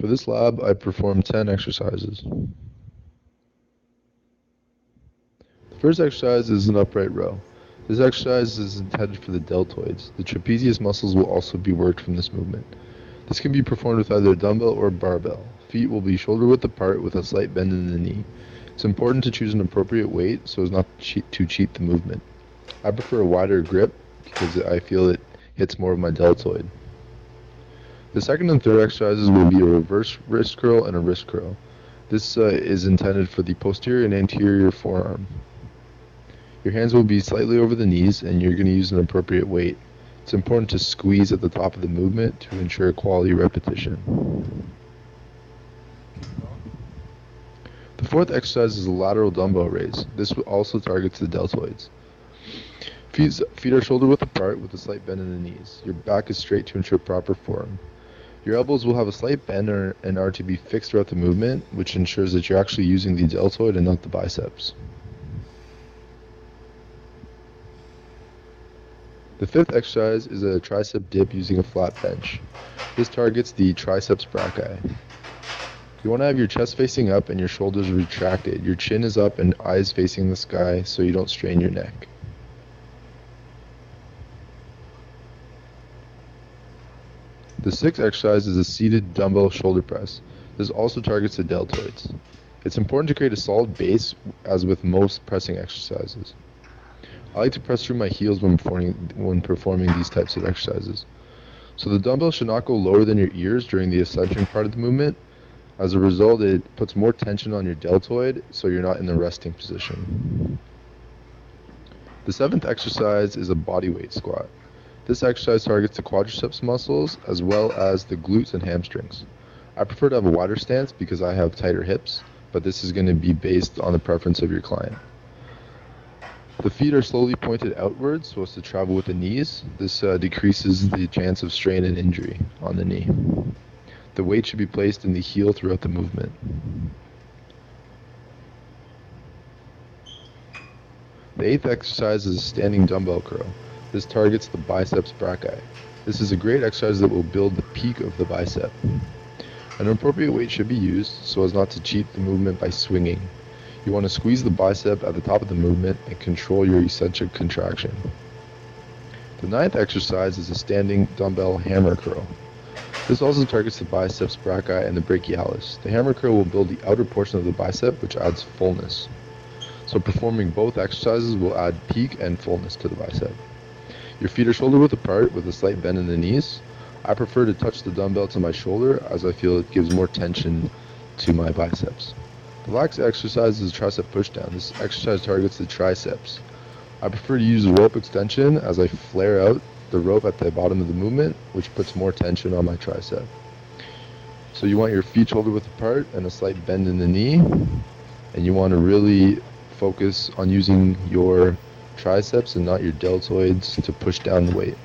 For this lab, I performed 10 exercises. The first exercise is an upright row. This exercise is intended for the deltoids. The trapezius muscles will also be worked from this movement. This can be performed with either a dumbbell or a barbell. Feet will be shoulder width apart with a slight bend in the knee. It's important to choose an appropriate weight so as not to cheat the movement. I prefer a wider grip because I feel it hits more of my deltoid. The second and third exercises will be a reverse wrist curl and a wrist curl. This is intended for the posterior and anterior forearm. Your hands will be slightly over the knees and you're going to use an appropriate weight. It's important to squeeze at the top of the movement to ensure quality repetition. The fourth exercise is a lateral dumbbell raise. This also targets the deltoids. Feet are shoulder width apart with a slight bend in the knees. Your back is straight to ensure proper form. Your elbows will have a slight bend and are to be fixed throughout the movement, which ensures that you're actually using the deltoid and not the biceps. The fifth exercise is a tricep dip using a flat bench. This targets the triceps brachii. You want to have your chest facing up and your shoulders retracted. Your chin is up and eyes facing the sky so you don't strain your neck. The sixth exercise is a seated dumbbell shoulder press. This also targets the deltoids. It's important to create a solid base, as with most pressing exercises. I like to press through my heels when performing these types of exercises. So the dumbbell should not go lower than your ears during the ascension part of the movement. As a result, it puts more tension on your deltoid, so you're not in the resting position. The seventh exercise is a bodyweight squat. This exercise targets the quadriceps muscles as well as the glutes and hamstrings. I prefer to have a wider stance because I have tighter hips, but this is going to be based on the preference of your client. The feet are slowly pointed outwards so as to travel with the knees. This decreases the chance of strain and injury on the knee. The weight should be placed in the heel throughout the movement. The eighth exercise is a standing dumbbell curl. This targets the biceps brachii. This is a great exercise that will build the peak of the bicep. An appropriate weight should be used so as not to cheat the movement by swinging. You want to squeeze the bicep at the top of the movement and control your eccentric contraction. The ninth exercise is a standing dumbbell hammer curl. This also targets the biceps brachii and the brachialis. The hammer curl will build the outer portion of the bicep, which adds fullness. So performing both exercises will add peak and fullness to the bicep. Your feet are shoulder width apart with a slight bend in the knees. I prefer to touch the dumbbell to my shoulder as I feel it gives more tension to my biceps. The last exercise is a tricep pushdown. This exercise targets the triceps. I prefer to use a rope extension as I flare out the rope at the bottom of the movement, which puts more tension on my tricep. So you want your feet shoulder width apart and a slight bend in the knee, and you want to really focus on using your triceps and not your deltoids to push down the weight.